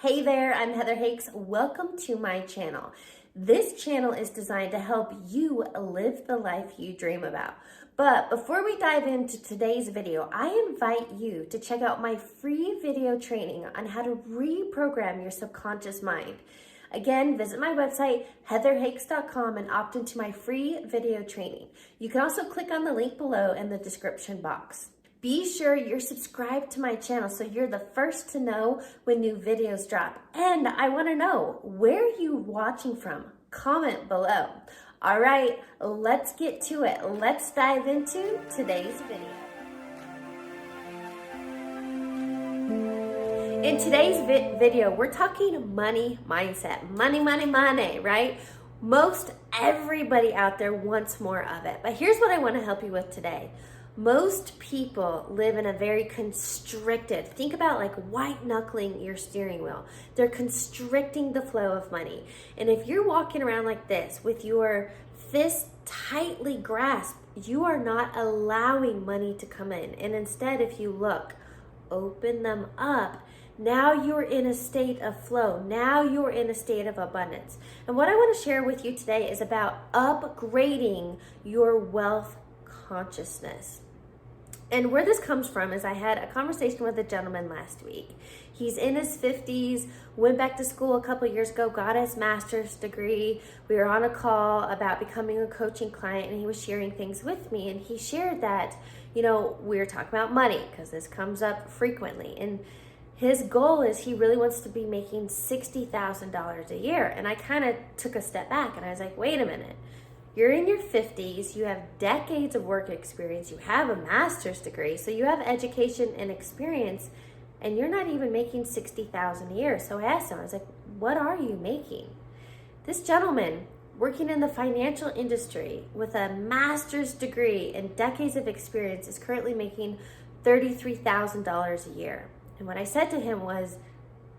Hey there, I'm Heather Hakes. Welcome to my channel. This channel is designed to help you live the life you dream about. But before we dive into today's video, I invite you to check out my free video training on how to reprogram your subconscious mind. Again, visit my website, heatherhakes.com, and opt into my free video training. You can also click on the link below in the description box. Be sure you're subscribed to my channel so you're the first to know when new videos drop. And I want to know, where are you watching from? Comment below. All right, let's get to it. Let's dive into today's video. In today's video, we're talking money mindset. Money, right? Most everybody out there wants more of it. But here's what I want to help you with today. Most people live in a very constricted, think about like white knuckling your steering wheel. They're constricting the flow of money. And if you're walking around like this with your fist tightly grasped, you are not allowing money to come in. And instead, if you look, open them up, now you're in a state of flow. Now you're in a state of abundance. And what I want to share with you today is about upgrading your wealth consciousness. And where this comes from is I had a conversation with a gentleman last week. He's in his 50s, went back to school a couple years ago, got his master's degree. We were on a call about becoming a coaching client, and he was sharing things with me. And he shared that, we were talking about money because this comes up frequently. And his goal is he really wants to be making $60,000 a year. And I kind of took a step back and I was like, wait a minute. You're in your 50s, you have decades of work experience, you have a master's degree, so you have education and experience, and you're not even making $60,000 a year. So I asked him, I was like, what are you making? This gentleman working in the financial industry with a master's degree and decades of experience is currently making $33,000 a year. And what I said to him was,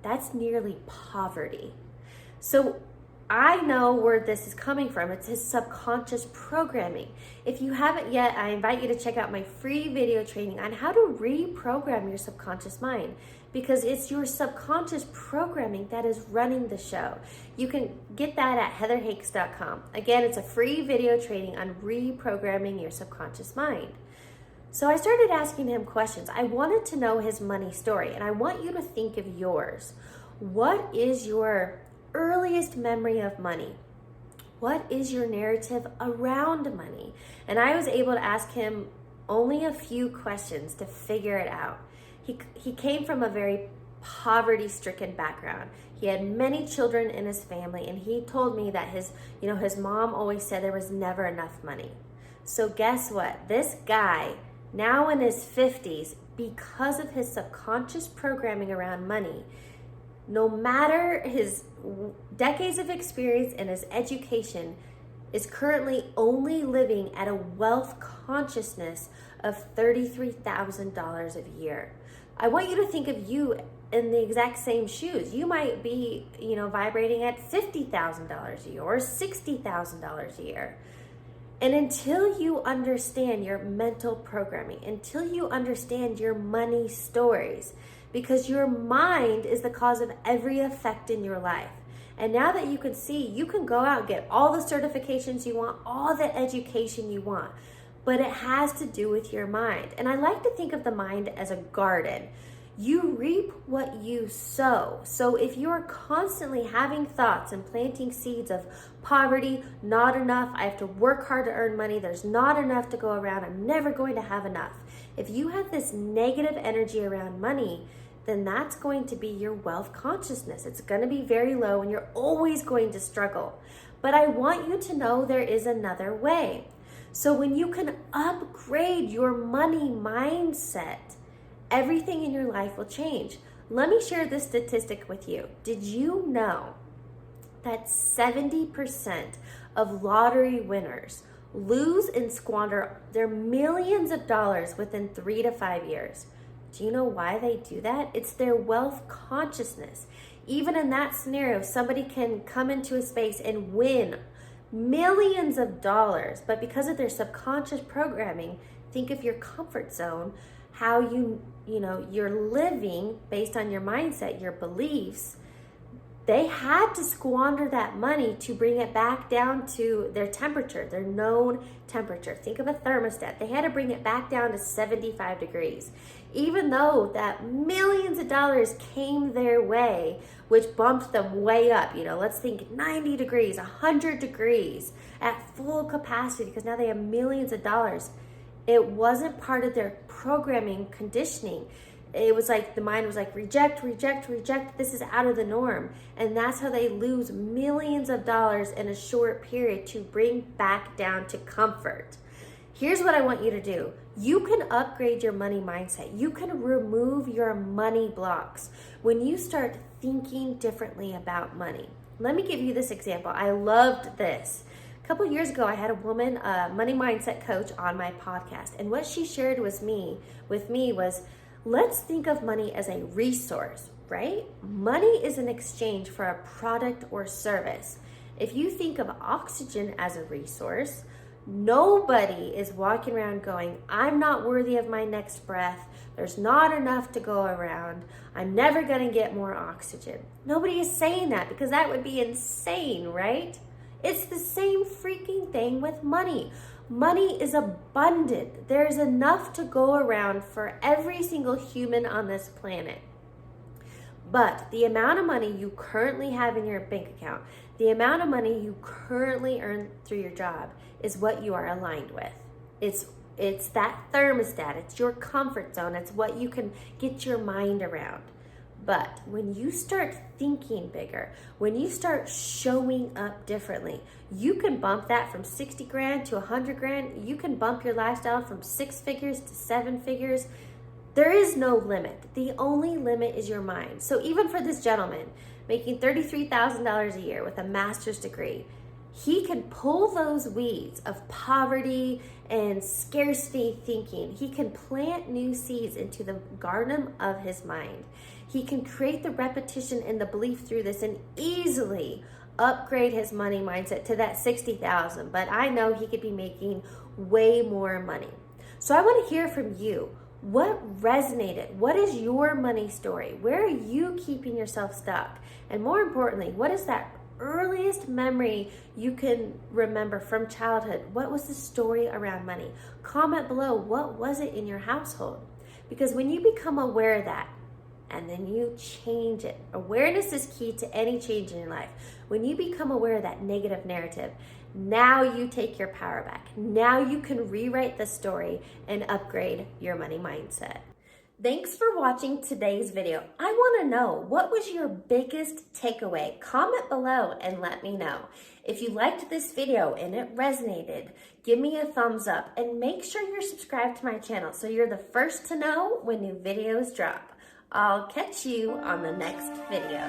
that's nearly poverty. So I know where this is coming from. It's his subconscious programming. If you haven't yet, I invite you to check out my free video training on how to reprogram your subconscious mind, because it's your subconscious programming that is running the show. You can get that at heatherhakes.com. Again, it's a free video training on reprogramming your subconscious mind. So I started asking him questions. I wanted to know his money story, and I want you to think of yours. What is your earliest memory of money? What is your narrative around money? And I was able to ask him only a few questions to figure it out. He came from a very poverty-stricken background. He had many children in his family, and he told me that his mom always said there was never enough money. So guess what? This guy, now in his 50s, because of his subconscious programming around money, no matter his decades of experience and his education, is currently only living at a wealth consciousness of $33,000 a year. I want you to think of you in the exact same shoes. You might be, vibrating at $50,000 a year or $60,000 a year. And until you understand your mental programming, until you understand your money stories, because your mind is the cause of every effect in your life. And now that you can see, you can go out and get all the certifications you want, all the education you want, but it has to do with your mind. And I like to think of the mind as a garden. You reap what you sow. So if you're constantly having thoughts and planting seeds of poverty, not enough, I have to work hard to earn money, there's not enough to go around, I'm never going to have enough. If you have this negative energy around money, then that's going to be your wealth consciousness. It's going to be very low and you're always going to struggle. But I want you to know there is another way. So when you can upgrade your money mindset, everything in your life will change. Let me share this statistic with you. Did you know that 70% of lottery winners lose and squander their millions of dollars within 3 to 5 years? Do you know why they do that? It's their wealth consciousness. Even in that scenario, somebody can come into a space and win millions of dollars, but because of their subconscious programming, think of your comfort zone, how you're living based on your mindset, your beliefs, they had to squander that money to bring it back down to their temperature, their known temperature. Think of a thermostat. They had to bring it back down to 75 degrees. Even though that millions of dollars came their way, which bumped them way up. Let's think 90 degrees, 100 degrees at full capacity, because now they have millions of dollars. It wasn't part of their programming conditioning. It was like the mind was like, reject, reject, reject. This is out of the norm. And that's how they lose millions of dollars in a short period to bring back down to comfort. Here's what I want you to do. You can upgrade your money mindset. You can remove your money blocks when you start thinking differently about money. Let me give you this example. I loved this. A couple years ago, I had a woman, a money mindset coach on my podcast. And what she shared with me was, let's think of money as a resource, right? Money is an exchange for a product or service. If you think of oxygen as a resource, nobody is walking around going, I'm not worthy of my next breath. There's not enough to go around. I'm never going to get more oxygen. Nobody is saying that, because that would be insane, right? It's the same freaking thing with money. Money is abundant. There's enough to go around for every single human on this planet. But the amount of money you currently have in your bank account, the amount of money you currently earn through your job is what you are aligned with. It's that thermostat. It's your comfort zone. It's what you can get your mind around. But when you start thinking bigger, when you start showing up differently, you can bump that from 60 grand to 100 grand. You can bump your lifestyle from 6 figures to 7 figures. There is no limit. The only limit is your mind. So even for this gentleman making $33,000 a year with a master's degree, he can pull those weeds of poverty and scarcity thinking. He can plant new seeds into the garden of his mind. He can create the repetition and the belief through this and easily upgrade his money mindset to that $60,000. But I know he could be making way more money. So I want to hear from you. What resonated? What is your money story? Where are you keeping yourself stuck? And more importantly, what is that earliest memory you can remember from childhood? What was the story around money? Comment below, what was it in your household? Because when you become aware of that, and then you change it. Awareness is key to any change in your life. When you become aware of that negative narrative, now you take your power back. Now you can rewrite the story and upgrade your money mindset. Thanks for watching today's video. I want to know, what was your biggest takeaway? Comment below and let me know. If you liked this video and it resonated, give me a thumbs up and make sure you're subscribed to my channel so you're the first to know when new videos drop. I'll catch you on the next video.